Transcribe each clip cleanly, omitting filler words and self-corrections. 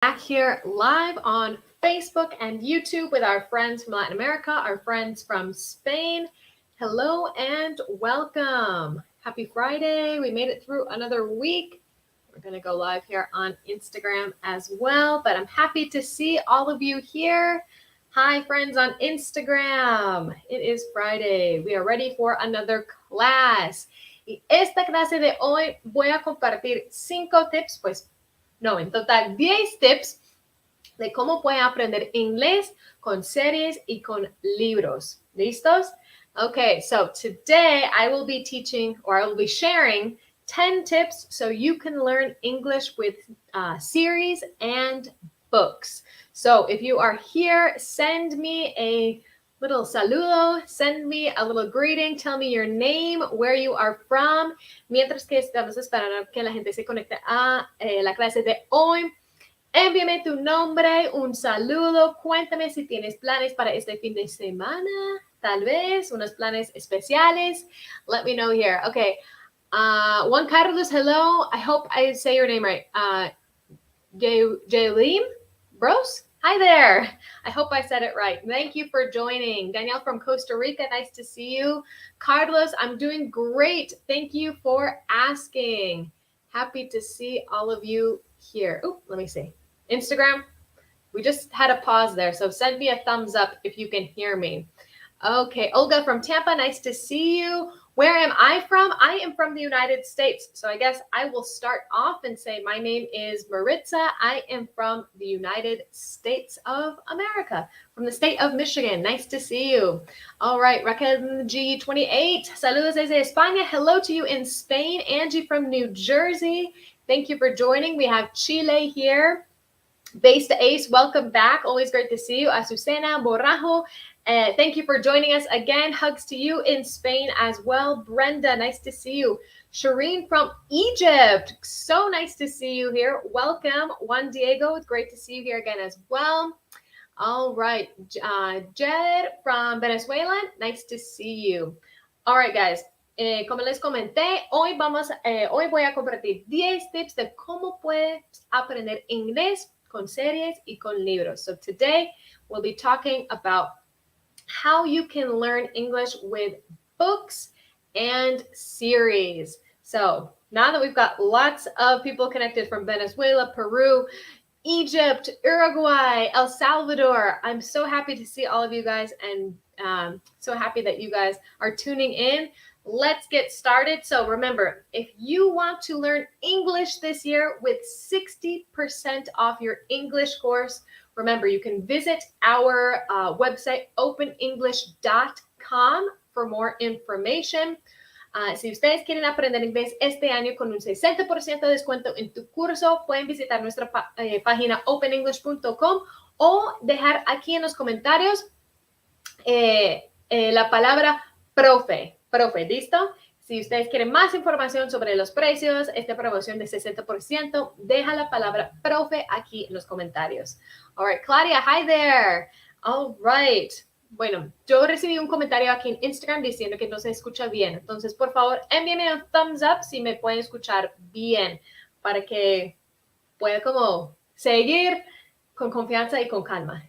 Back here live on Facebook and YouTube with our friends from Latin America, our friends from Spain. Hello and welcome. Happy Friday. We made it through another week. We're going to go live here on Instagram as well, but I'm happy to see all of you here. Hi, friends on Instagram. It is Friday. We are ready for another class. Y esta clase de hoy voy a compartir 5 tips, en total 10 tips de cómo pueden aprender inglés con series y con libros. ¿Listos? Okay, so today I will be teaching, or I will be sharing 10 tips so you can learn English with series and books. So if you are here, send me a little saludo, send me a little greeting, tell me your name, where you are from, mientras que estamos esperando que la gente se conecte a la clase de hoy. Envíame tu nombre, un saludo, cuéntame si tienes planes para este fin de semana, tal vez, unos planes especiales. Let me know here. Okay, Juan Carlos, hello. I hope I say your name right. Jaylene Bros? Hi there. I hope I said it right. Thank you for joining. Danielle from Costa Rica, nice to see you. Carlos, I'm doing great. Thank you for asking. Happy to see all of you here. Oh, let me see. Instagram, we just had a pause there, so send me a thumbs up if you can hear me. Okay, Olga from Tampa, nice to see you. Where am I from? I am from the United States. So I guess I will start off and say my name is Maritza. I am from the United States of America, from the state of Michigan. Nice to see you. All right, Raquel G28. Saludos desde España. Hello to you in Spain. Angie from New Jersey. Thank you for joining. We have Chile here. Base to Ace, welcome back. Always great to see you. Azucena Borrajo. Thank you for joining us again. Hugs to you in Spain as well. Brenda, nice to see you. Shireen from Egypt. So nice to see you here. Welcome. Juan Diego, it's great to see you here again as well. All right. Jed from Venezuela, nice to see you. All right, guys. Como les comenté, hoy voy a compartir 10 tips de cómo puedes aprender inglés con series y con libros. So today we'll be talking about how you can learn English with books and series. So now that we've got lots of people connected from Venezuela, Peru, Egypt, Uruguay, El Salvador, I'm so happy to see all of you guys and so happy that you guys are tuning in. Let's get started. So remember, if you want to learn English this year with 60% off your English course, remember, you can visit our website, openenglish.com, for more information. Si ustedes quieren aprender inglés este año con un 60% de descuento en tu curso, pueden visitar nuestra página openenglish.com o dejar aquí en los comentarios la palabra profe, ¿listo? Si ustedes quieren más información sobre los precios, esta promoción de 60%, deja la palabra profe aquí en los comentarios. All right, Claudia, hi there. All right. Bueno, yo recibí un comentario aquí en Instagram diciendo que no se escucha bien. Entonces, por favor, envíenme un thumbs up si me pueden escuchar bien para que pueda como seguir con confianza y con calma.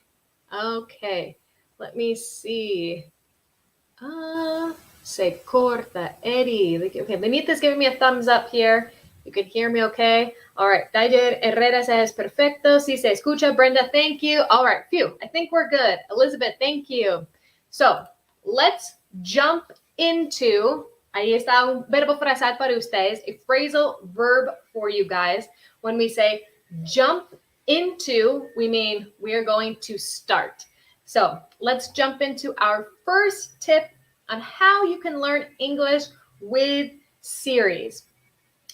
Okay, let me see. Se corta, Eddie. Okay, Benita's giving me a thumbs up here. You can hear me okay? All right, Dayer Herrera says, perfecto. Si se escucha, Brenda, thank you. All right, phew, I think we're good. Elizabeth, thank you. So, let's jump into, ahí está un verbo frasal para ustedes, a phrasal verb for you guys. When we say jump into, we mean we're going to start. So, let's jump into our first tip on how you can learn English with series.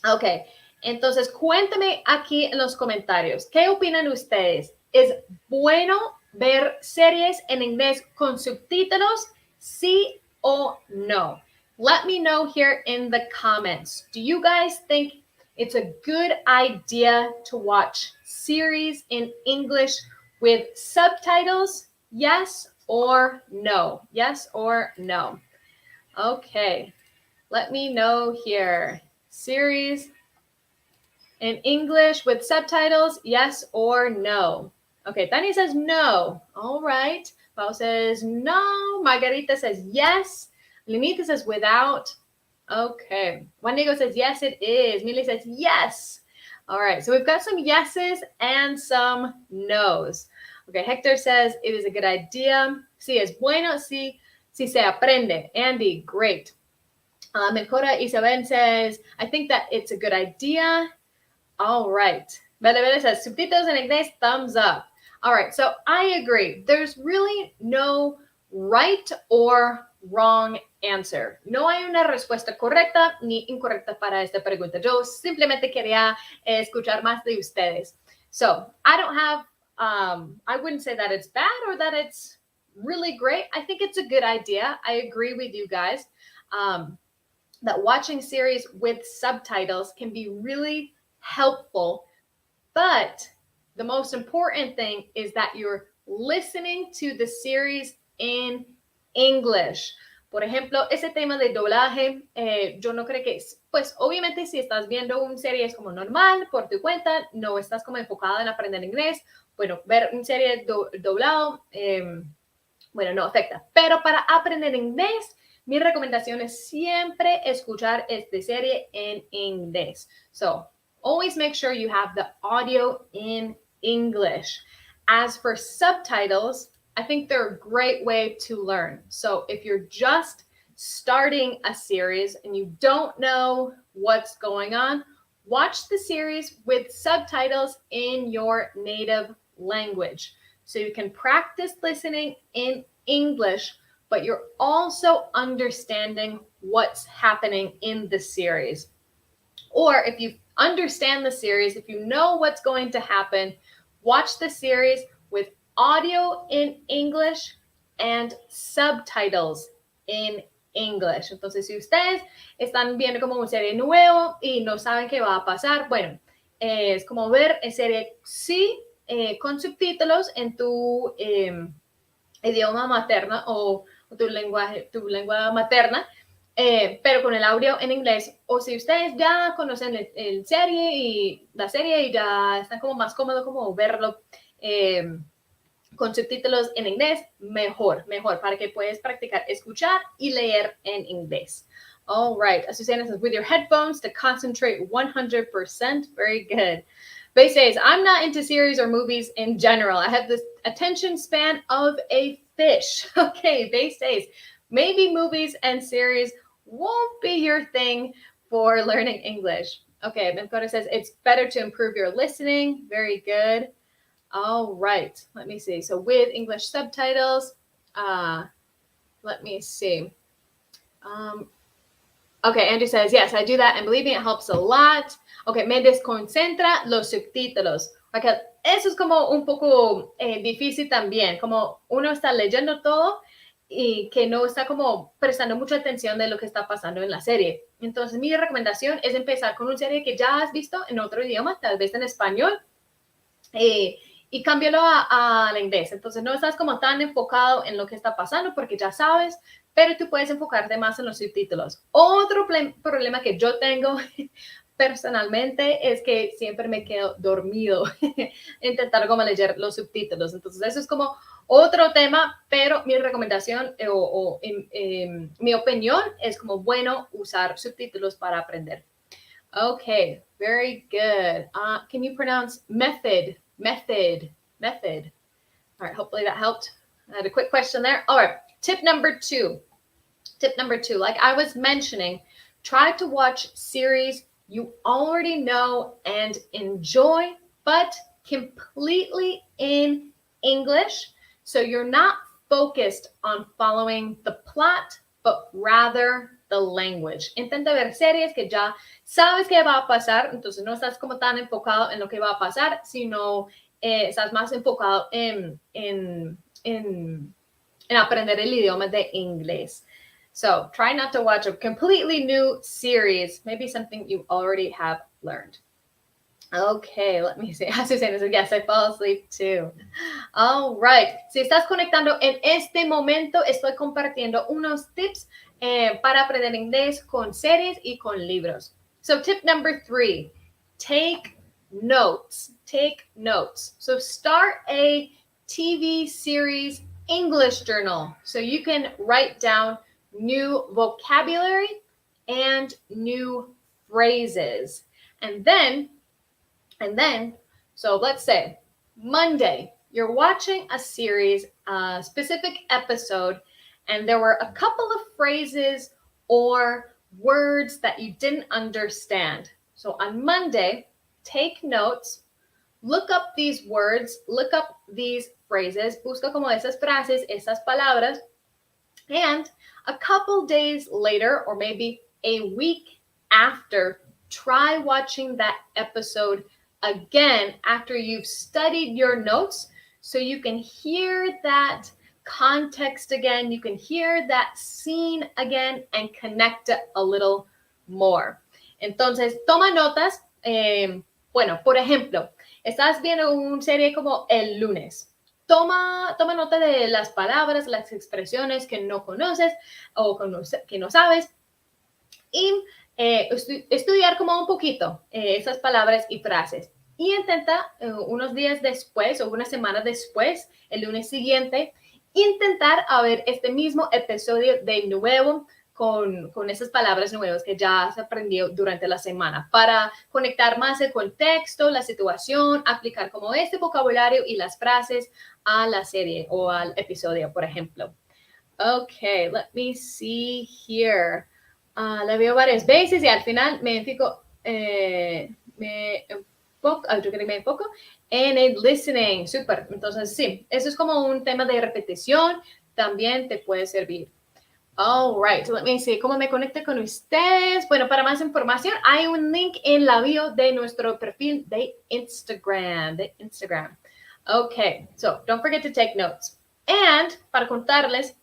Ok, entonces cuéntame aquí en los comentarios, ¿qué opinan ustedes? ¿Es bueno ver series en inglés con subtítulos? ¿Sí o no? Let me know here in the comments. Do you guys think it's a good idea to watch series in English with subtitles? Yes or no? Yes or no? Okay, let me know here. Series In English with subtitles, yes or no? Okay, Tani says no. All right. Pao says no. Margarita says yes. Lenita says without. Okay. Juan Diego says yes, it is. Millie says yes. All right. So we've got some yeses and some nos. Okay. Hector says it is a good idea. Sí, es bueno. Sí, sí se aprende. Andy, great. Mejora Isabel says, I think that it's a good idea. All right. Bele says, subtítulos en inglés, thumbs up. All right. So I agree. There's really no right or wrong answer. No hay una respuesta correcta ni incorrecta para esta pregunta. Yo simplemente quería escuchar más de ustedes. So I don't have, I wouldn't say that it's bad or that it's really great. I think it's a good idea. I agree with you guys that watching series with subtitles can be really helpful, but the most important thing is that you're listening to the series in English. Por ejemplo, ese tema de doblaje, yo no creo que, pues obviamente si estás viendo una serie es como normal, por tu cuenta, no estás como enfocada en aprender inglés, bueno, ver una serie doblado, bueno, no afecta. Pero para aprender inglés, mi recomendación es siempre escuchar esta serie en inglés. So, always make sure you have the audio in English. As for subtitles, I think they're a great way to learn. So if you're just starting a series and you don't know what's going on, watch the series with subtitles in your native language. So you can practice listening in English, but you're also understanding what's happening in the series. Or if you understand the series, if you know what's going to happen, watch the series with audio in English and subtitles in English. Entonces, si ustedes están viendo como una serie nueva y no saben qué va a pasar, bueno, es como ver serie sí con subtítulos en tu idioma materno o tu lengua materna, pero con el audio en inglés. O si ustedes ya conocen la serie y ya están como más cómodos como verlo con subtítulos en inglés, mejor, para que puedas practicar, escuchar y leer en inglés. All right. Azucena says, with your headphones to concentrate 100%. Very good. Bay says, I'm not into series or movies in general. I have this attention span of a fish. Okay, Bay says, maybe movies and series won't be your thing for learning English. Okay, Mencora says, it's better to improve your listening. Very good. All right, let me see. So with English subtitles, let me see. Okay, Andrew says, yes, I do that. And believe me, it helps a lot. Okay, me desconcentra los subtítulos. Okay, eso es como un poco difícil también. Como uno está leyendo todo y que no está como prestando mucha atención de lo que está pasando en la serie. Entonces, mi recomendación es empezar con una serie que ya has visto en otro idioma, tal vez en español, y cámbialo al inglés. Entonces, no estás como tan enfocado en lo que está pasando porque ya sabes, pero tú puedes enfocarte más en los subtítulos. Otro problema que yo tengo personalmente es que siempre me quedo dormido intentar como leer los subtítulos. Entonces, eso es como otro tema, pero mi recomendación mi opinión es como bueno usar subtítulos para aprender. Okay, very good. Can you pronounce method? Method. All right, hopefully that helped. I had a quick question there. All right, tip number two, like I was mentioning, try to watch series you already know and enjoy, but completely in English. So you're not focused on following the plot, but rather the language. Intenta ver series que ya sabes que va a pasar, entonces no estás como tan enfocado en lo que va a pasar, sino estás más enfocado en aprender el idioma de inglés. So try not to watch a completely new series, maybe something you already have learned. Okay, let me see. Azucena says, yes, I fall asleep too. All right. Si estás conectando en este momento, estoy compartiendo unos tips para aprender inglés con series y con libros. So tip number 3, take notes. Take notes. So start a TV series English journal so you can write down new vocabulary and new phrases. And then, so let's say Monday, you're watching a series, a specific episode, and there were a couple of phrases or words that you didn't understand. So on Monday, take notes, look up these words, look up these phrases, busca como esas frases, esas palabras, and a couple days later, or maybe a week after, try watching that episode again after you've studied your notes so you can hear that context again, you can hear that scene again and connect it a little more. Entonces, toma notas. Bueno, por ejemplo, estás viendo una serie como el lunes. Toma nota de las palabras, las expresiones que no conoces o que no sabes y estudiar como un poquito esas palabras y frases. Y intenta unos días después o una semana después, el lunes siguiente, intentar a ver este mismo episodio de nuevo con esas palabras nuevas que ya se aprendió durante la semana para conectar más el contexto, la situación, aplicar como este vocabulario y las frases a la serie o al episodio, por ejemplo. Okay, let me see here. La veo varias veces y al final me enfoco en el listening. Súper. Entonces, sí, eso es como un tema de repetición. También te puede servir. All right, so let me see cómo me conecte con ustedes. Bueno, para más información, hay un link en la bio de nuestro perfil de Instagram. Okay, so don't forget to take notes. And para contarles,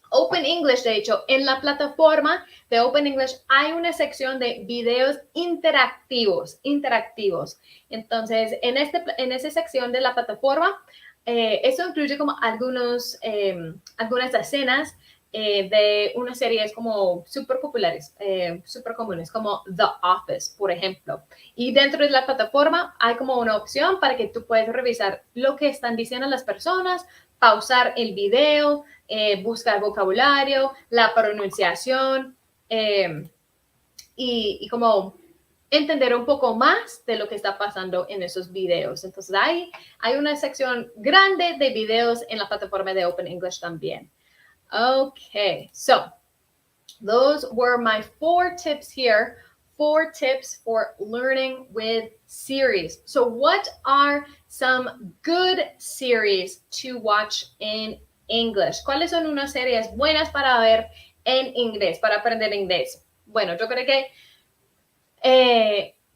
Open English, de hecho, en la plataforma de Open English hay una sección de videos interactivos. Entonces, en esa sección de la plataforma, eso incluye como algunas escenas de unas series como súper populares, súper comunes, como The Office, por ejemplo. Y dentro de la plataforma hay como una opción para que tú puedas revisar lo que están diciendo las personas, pausar el video, buscar vocabulario, la pronunciación y como entender un poco más de lo que está pasando en esos videos. Entonces, hay una sección grande de videos en la plataforma de Open English también. Okay, so those were my 4 tips here. 4 tips for learning with series. So what are some good series to watch in English? ¿Cuáles son unas series buenas para ver en inglés, para aprender inglés? Bueno, yo creo que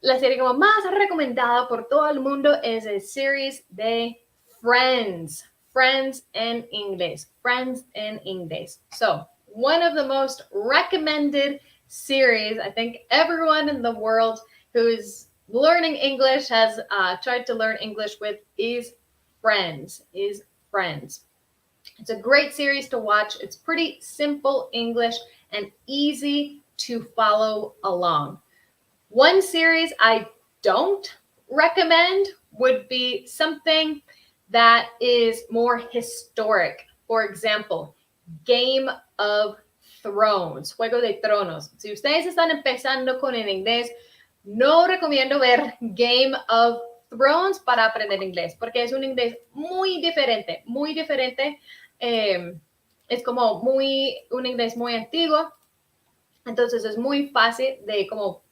la serie como más recomendada por todo el mundo es el series de Friends. Friends in English. Friends in English. So, one of the most recommended series I think everyone in the world who is learning English has tried to learn English with is Friends. It's a great series to watch. It's pretty simple English and easy to follow along. One series I don't recommend would be something that is more historic. For example, Game of Thrones, Juego de Tronos. Si ustedes están empezando con el inglés, no recomiendo ver Game of Thrones para aprender inglés, porque es un inglés muy diferente. Es como un inglés muy antiguo, entonces es muy fácil de como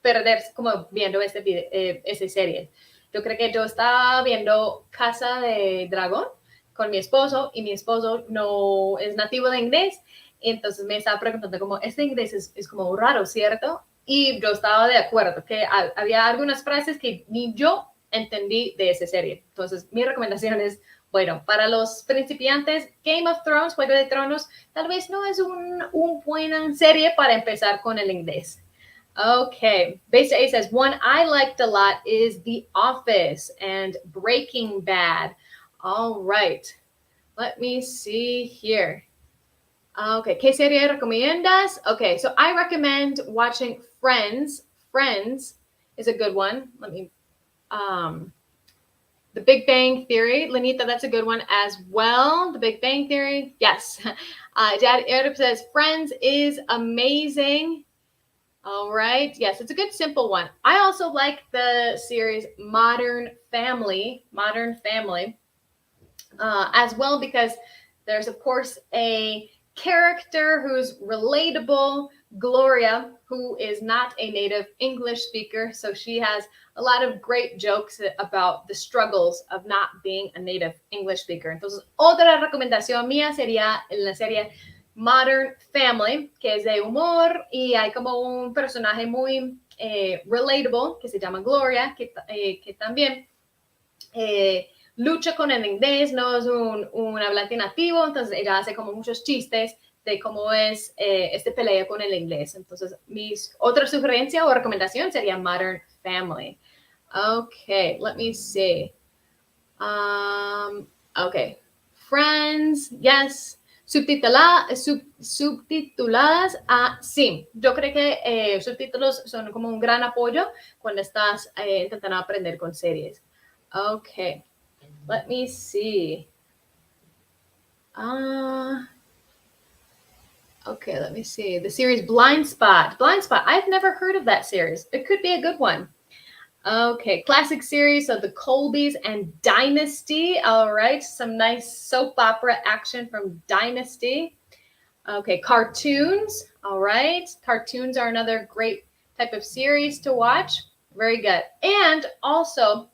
perderse como viendo esa serie. Yo creo que yo estaba viendo Casa de Dragón con mi esposo y mi esposo no es nativo de inglés. Entonces me estaba preguntando como, este inglés es como raro, ¿cierto? Y yo estaba de acuerdo que había algunas frases que ni yo entendí de esa serie. Entonces mi recomendación es, bueno, para los principiantes, Game of Thrones, Juego de Tronos, tal vez no es una buena serie para empezar con el inglés. Okay, Besa A says, one I liked a lot is The Office and Breaking Bad. All right, let me see here. Okay, ¿qué serie recomiendas? Okay, so I recommend watching Friends is a good one. Let me, The Big Bang Theory. Lenita, that's a good one as well. The Big Bang Theory. Yes. Dad Eric says, Friends is amazing. All right. Yes, it's a good, simple one. I also like the series Modern Family, as well, because there's, of course, a character who's relatable, Gloria, who is not a native English speaker. So she has a lot of great jokes about the struggles of not being a native English speaker. Entonces, otra recomendación mía sería la serie Modern Family, que es de humor y hay como un personaje muy relatable que se llama Gloria, que también lucha con el inglés, no es un hablante nativo, entonces ella hace como muchos chistes de cómo es este pelea con el inglés. Entonces, otra sugerencia o recomendación sería Modern Family. Okay, let me see. Okay, Friends, yes. Subtituladas, sí. Yo creo que subtítulos son como un gran apoyo cuando estás intentando aprender con series. Okay, let me see. Okay, let me see. The series Blind Spot. I've never heard of that series. It could be a good one. Okay, classic series, so the Colbys and Dynasty. All right, some nice soap opera action from Dynasty. Okay, cartoons. All right, cartoons are another great type of series to watch. Very good. And also,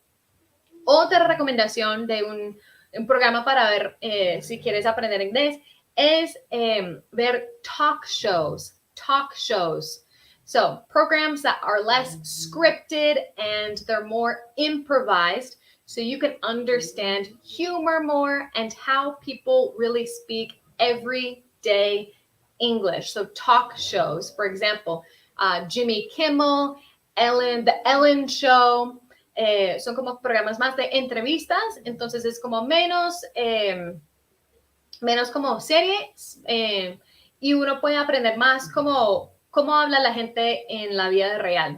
otra recomendación de un programa para ver si quieres aprender inglés es ver talk shows. So programs that are less scripted and they're more improvised, so you can understand humor more and how people really speak everyday English. So talk shows, for example, Jimmy Kimmel, The Ellen Show, son como programas más de entrevistas, entonces es como menos como serie y uno puede aprender más cómo habla la gente en la vida real.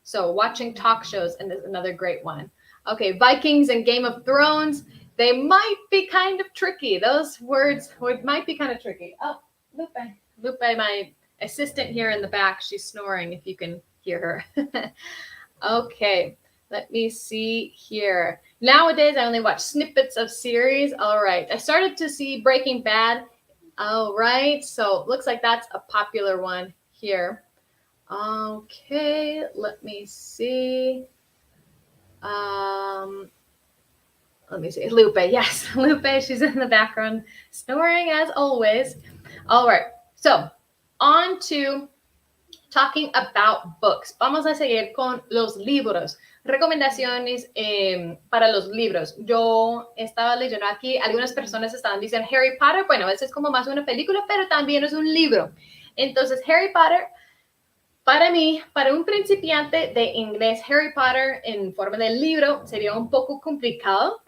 So watching talk shows and is another great one. Okay, Vikings and Game of Thrones, they might be kind of tricky. Those words might be kind of tricky. Oh, Lupe, my assistant here in the back, she's snoring if you can hear her. Okay, let me see here. Nowadays, I only watch snippets of series. All right, I started to see Breaking Bad. All right, so looks like that's a popular one here. Okay, let me see. Let me see. Lupe, yes, Lupe, she's in the background, snoring as always. All right, so on to talking about books. Vamos a seguir con los libros. Recomendaciones para los libros. Yo estaba leyendo aquí, algunas personas estaban diciendo Harry Potter, bueno, eso es como más una película, pero también es un libro. Entonces, Harry Potter, para mí, para un principiante de inglés, Harry Potter en forma de libro sería un poco complicado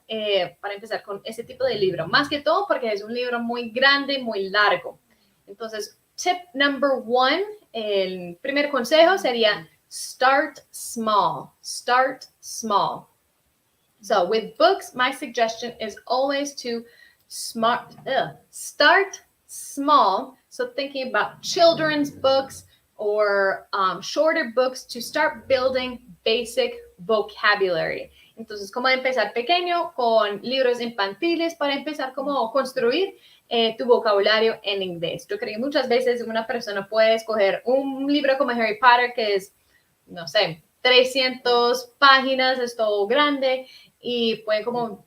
para empezar con ese tipo de libro. Más que todo porque es un libro muy grande, muy largo. Entonces, tip number 1, el primer consejo sería start small. Start small. So with books, my suggestion is always to start small. So thinking about children's books or shorter books to start building basic vocabulary. Entonces, ¿cómo empezar pequeño con libros infantiles para empezar cómo construir tu vocabulario en inglés? Yo creo que muchas veces una persona puede escoger un libro como Harry Potter que es, no sé, 300 páginas, es todo grande y puede como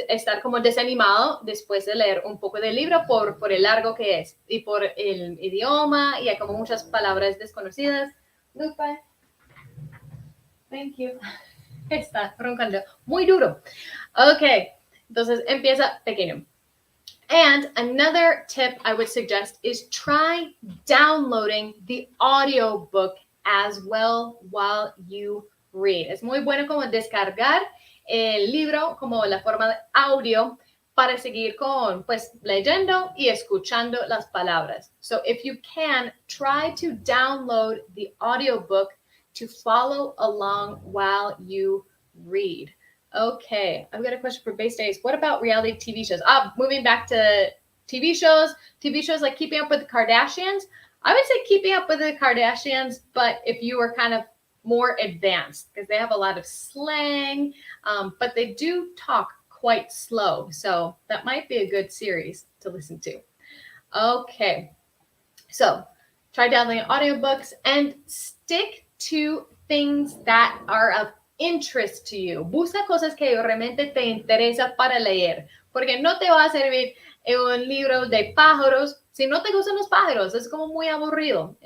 estar como desanimado después de leer un poco del libro por el largo que es y por el idioma y hay como muchas palabras desconocidas. Lupe, thank you. Está roncando muy duro. Ok, entonces empieza pequeño. And another tip I would suggest is try downloading the audiobook as well while you read. Es muy bueno como descargar el libro como la forma de audio para seguir con, pues, leyendo y escuchando las palabras. So if you can, try to download the audiobook to follow along while you read. Okay, I've got a question for Base Days. What about reality TV shows? Moving back to TV shows like Keeping Up with the Kardashians. I would say Keeping Up with the Kardashians, but if you were kind of more advanced, because they have a lot of slang, but they do talk quite slow. So that might be a good series to listen to. Okay, so try downloading audiobooks and stick to things that are of interest to you. Busca cosas que realmente te interesa para leer, porque no te va a servir un libro de pájaros si no te gustan los pájaros, es como muy aburrido.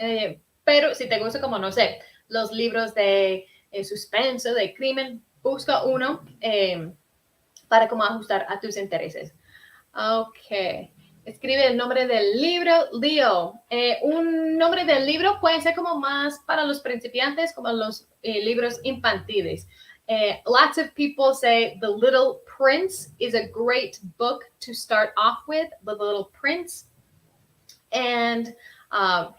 Pero si te gusta, como no sé, los libros de suspenso, de crimen, busca uno para como ajustar a tus intereses. Ok. Escribe el nombre del libro, Leo. Un nombre del libro puede ser como más para los principiantes, como los libros infantiles. Lots of people say The Little Prince is a great book to start off with, The Little Prince. And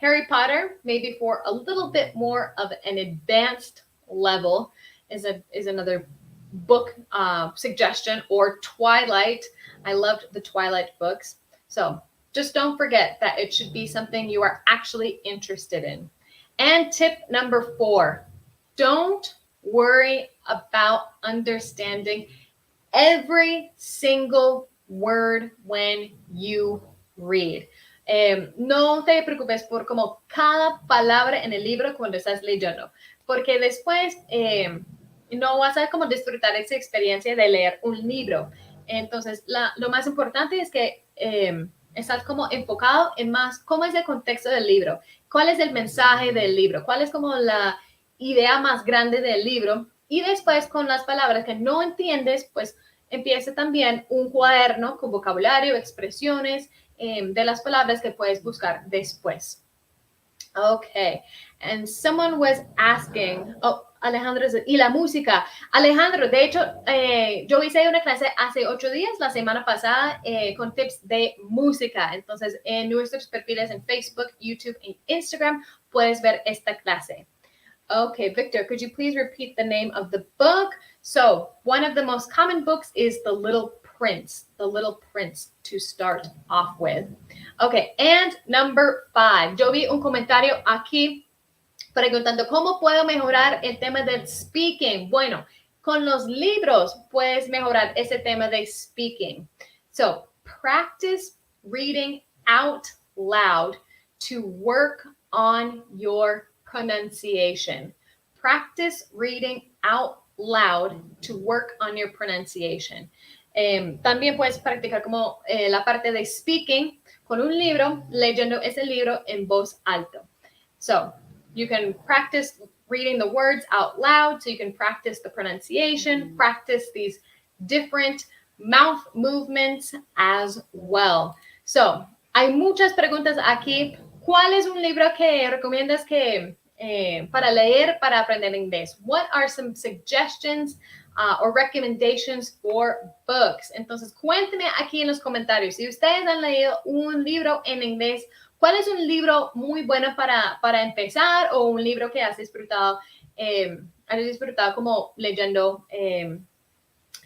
Harry Potter, maybe for a little bit more of an advanced level, is another book suggestion. Or Twilight. I loved the Twilight books. So just don't forget that it should be something you are actually interested in. And tip number 4, don't worry about understanding every single word when you read. No te preocupes por como cada palabra en el libro cuando estás leyendo, porque después no vas a como disfrutar esa experiencia de leer un libro. Entonces, lo más importante es que estás como enfocado en más cómo es el contexto del libro, cuál es el mensaje del libro, cuál es como la idea más grande del libro. Y después con las palabras que no entiendes, pues empieza también un cuaderno con vocabulario, expresiones de las palabras que puedes buscar después. Okay, and someone was asking, Alejandro, y la música. Alejandro, de hecho, yo hice una clase hace 8 días, la semana pasada, con tips de música. Entonces, en nuestros perfiles en Facebook, YouTube y Instagram, puedes ver esta clase. Okay, Victor, could you please repeat the name of the book? So, one of the most common books is The Little Prince to start off with. Okay, and number 5. Yo vi un comentario aquí preguntando cómo puedo mejorar el tema del speaking. Bueno, con los libros puedes mejorar ese tema de speaking. So, practice reading out loud to work on your pronunciation. Practice reading out loud to work on your pronunciation. También puedes practicar como la parte de speaking con un libro, leyendo ese libro en voz alta. So, you can practice reading the words out loud, so you can practice the pronunciation, practice these different mouth movements as well. So, hay muchas preguntas aquí. ¿Cuál es un libro que recomiendas que para leer, para aprender inglés? What are some suggestions or recommendations for books? Entonces, cuéntenme aquí en los comentarios. Si ustedes han leído un libro en inglés, ¿cuál es un libro muy bueno para empezar o un libro que has disfrutado como leyendo en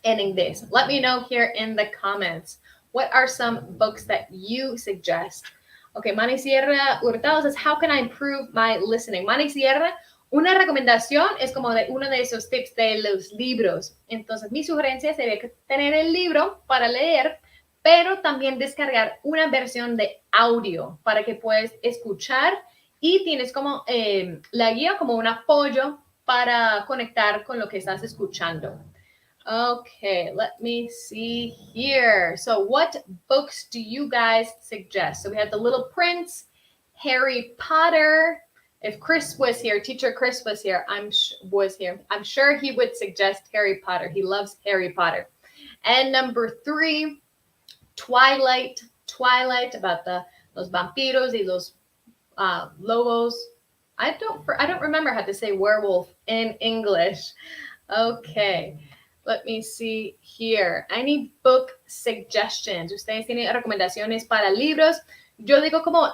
inglés? Let me know here in the comments. What are some books that you suggest? Okay, Manny Sierra Hurtado says, how can I improve my listening? Manny Sierra, una recomendación es como de uno de esos tips de los libros. Entonces, mi sugerencia sería tener el libro para leer, pero también descargar una versión de audio para que puedas escuchar y tienes como la guía como un apoyo para conectar con lo que estás escuchando. Okay, let me see here. So what books do you guys suggest? So we have The Little Prince, Harry Potter. If Chris was here, teacher Chris was here, I'm sure he would suggest Harry Potter. He loves Harry Potter. And number 3, Twilight, about los vampiros y los lobos. I don't remember how to say werewolf in English. Okay, let me see here. I need book suggestions. Ustedes tienen recomendaciones para libros. Yo digo como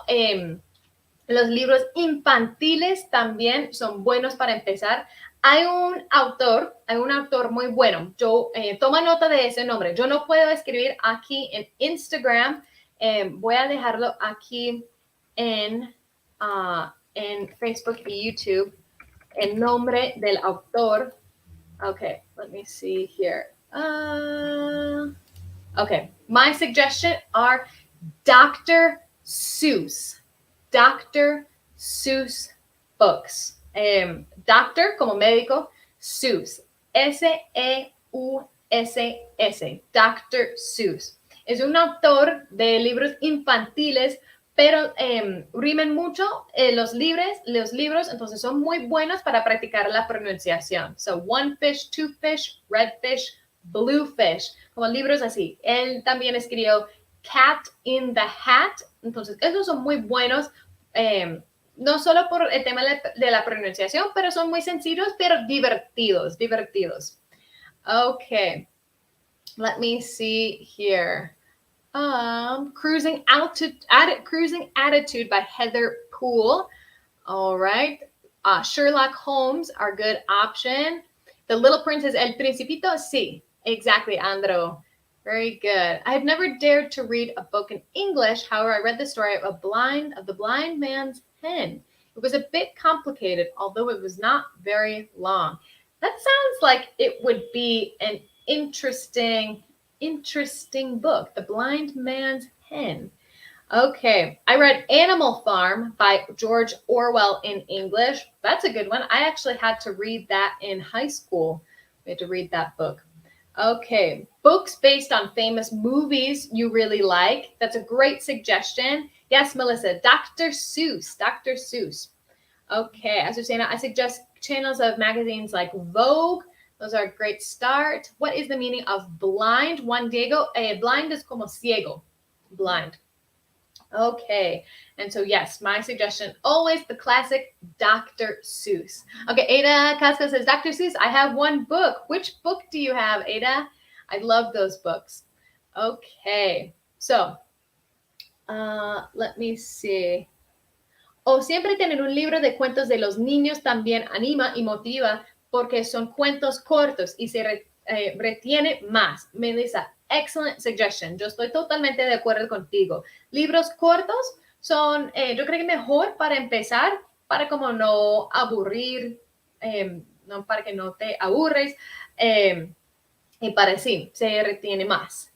Los libros infantiles también son buenos para empezar. Hay un autor muy bueno. Yo toma nota de ese nombre. Yo no puedo escribir aquí en Instagram. Voy a dejarlo aquí en Facebook y YouTube. El nombre del autor. Okay, let me see here. Okay, my suggestion are Dr. Seuss. Dr. Seuss books. Doctor como médico, Seuss. S-E-U-S-S. Dr. Seuss. Es un autor de libros infantiles, pero rimen mucho los libros, entonces son muy buenos para practicar la pronunciación. So, one fish, two fish, red fish, blue fish, como libros así. Él también escribió Cat in the Hat, entonces esos son muy buenos, no solo por el tema de la pronunciación, pero son muy sencillos, pero divertidos. Okay, let me see here. Cruising Attitude by Heather Poole. All right. Sherlock Holmes, our good option. The Little Princess, El Principito. Sí, exactly, Andro. Very good. I have never dared to read a book in English. However, I read the story of the blind man's hen. It was a bit complicated, although it was not very long. That sounds like it would be an interesting book, The Blind Man's Hen. Okay, I read Animal Farm by George Orwell in English. That's a good one. I actually had to read that in high school. We had to read that book. Okay, books based on famous movies you really like. That's a great suggestion. Yes, Melissa, Dr. Seuss. Okay, Azucena, I suggest channels of magazines like Vogue. Those are a great start. What is the meaning of blind? Juan Diego, blind is como ciego, blind. Okay, and so yes, my suggestion, always the classic Dr. Seuss. Okay, Ada Casco says, Dr. Seuss, I have one book. Which book do you have, Ada? I love those books. Okay, so let me see. Siempre tener un libro de cuentos de los niños también anima y motiva porque son cuentos cortos y se retiene más. Melissa, excellent suggestion. Yo estoy totalmente de acuerdo contigo. Libros cortos son, yo creo que mejor para empezar, para como no aburrir, no, para que no te aburres, y para sí, se retiene más.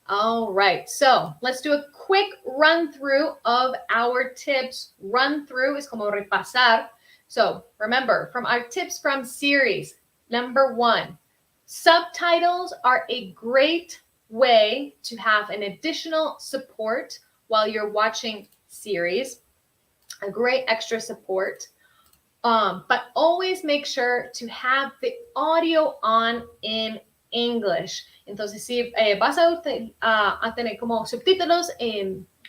All right, so let's do a quick run through of our tips. Run through is como repasar. So remember, from our tips from series, number 1, subtitles are a great way to have an additional support while you're watching series, a great extra support. But always make sure to have the audio on in English. Entonces, si vas a tener como subtítulos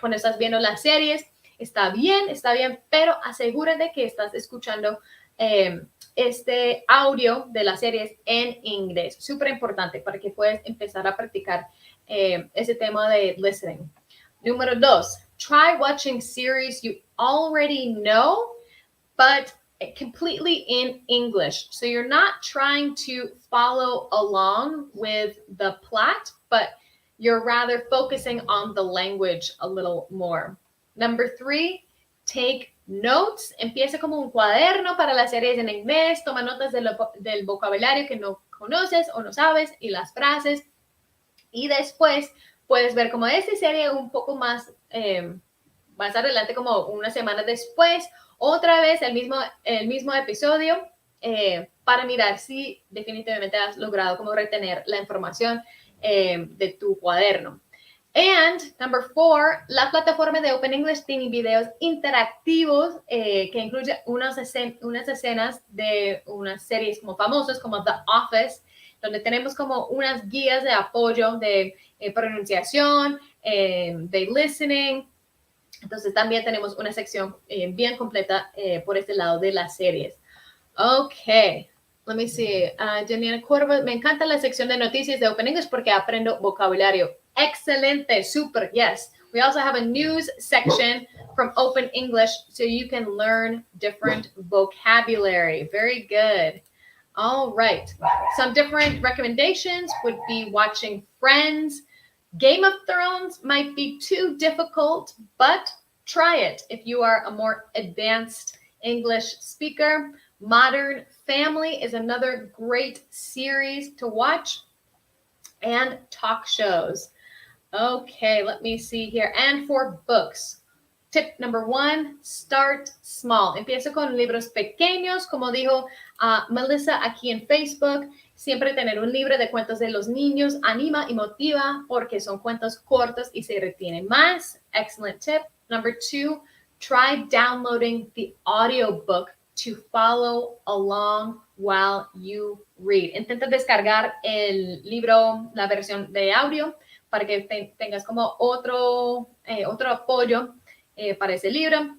cuando estás viendo las series, está bien, pero asegúrate que estás escuchando este audio de las series en inglés. Súper importante para que puedas empezar a practicar ese tema de listening. Número 2, try watching series you already know, but completely in English. So you're not trying to follow along with the plot, but you're rather focusing on the language a little more. Number 3, take notes. Empieza como un cuaderno para las series en inglés. Toma notas del vocabulario que no conoces o no sabes y las frases. Y después puedes ver como esta serie un poco más adelante, como una semana después, otra vez el mismo episodio para mirar si definitivamente has logrado como retener la información de tu cuaderno. And number 4, la plataforma de Open English tiene videos interactivos que incluye unas escenas de unas series como famosas como The Office, donde tenemos como unas guías de apoyo de pronunciación, de listening. Entonces también tenemos una sección bien completa por este lado de las series. Okay, let me see. Janina Cuervo, me encanta la sección de noticias de Open English porque aprendo vocabulario. Excelente, super, yes. We also have a news section from Open English so you can learn different vocabulary. Very good. All right. Some different recommendations would be watching Friends. Game of Thrones might be too difficult, but try it if you are a more advanced English speaker. Modern Family is another great series to watch, and talk shows. Okay, let me see here. And for books, tip number 1, start small. Empiezo con libros pequeños, como dijo Melissa aquí en Facebook. Siempre tener un libro de cuentos de los niños anima y motiva porque son cuentos cortos y se retienen más. Excellent tip. Number 2, try downloading the audiobook to follow along while you read. Intenta descargar el libro, la versión de audio, para que tengas como otro apoyo para ese libro.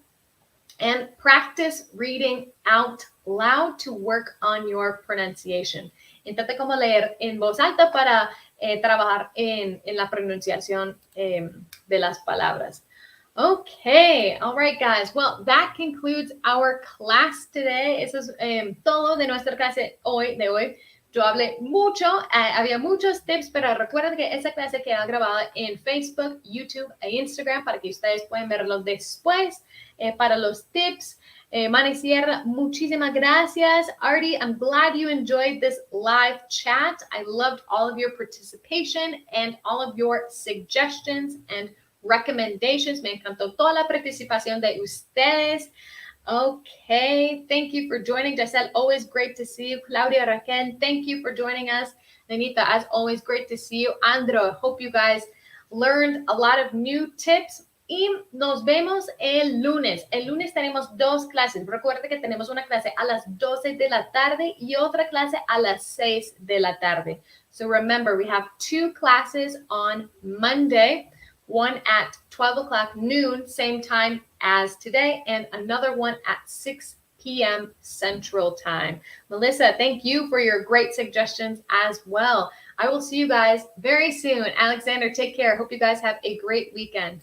And practice reading out loud to work on your pronunciation. Intenta como leer en voz alta para trabajar en la pronunciación de las palabras. Okay, all right, guys. Well, that concludes our class today. Eso es todo de nuestra clase de hoy. Yo hablé mucho, había muchos tips, pero recuerden que esa clase queda grabada en Facebook, YouTube e Instagram para que ustedes puedan verlo después. Para los tips, Manny Sierra, muchísimas gracias. Artie, I'm glad you enjoyed this live chat. I loved all of your participation and all of your suggestions and recommendations. Me encantó toda la participación de ustedes. Okay, thank you for joining. Giselle, always great to see you. Claudia Raquel, thank you for joining us. Nenita, as always, great to see you. Andro, hope you guys learned a lot of new tips. Y nos vemos el lunes. El lunes tenemos 2 clases. Recuerda que tenemos una clase a las 12 de la tarde y otra clase a las 6 de la tarde. So remember, we have 2 classes on Monday. One at 12 o'clock noon, same time as today, and another one at 6 p.m. Central Time. Melissa, thank you for your great suggestions as well. I will see you guys very soon. Alexander, take care. Hope you guys have a great weekend.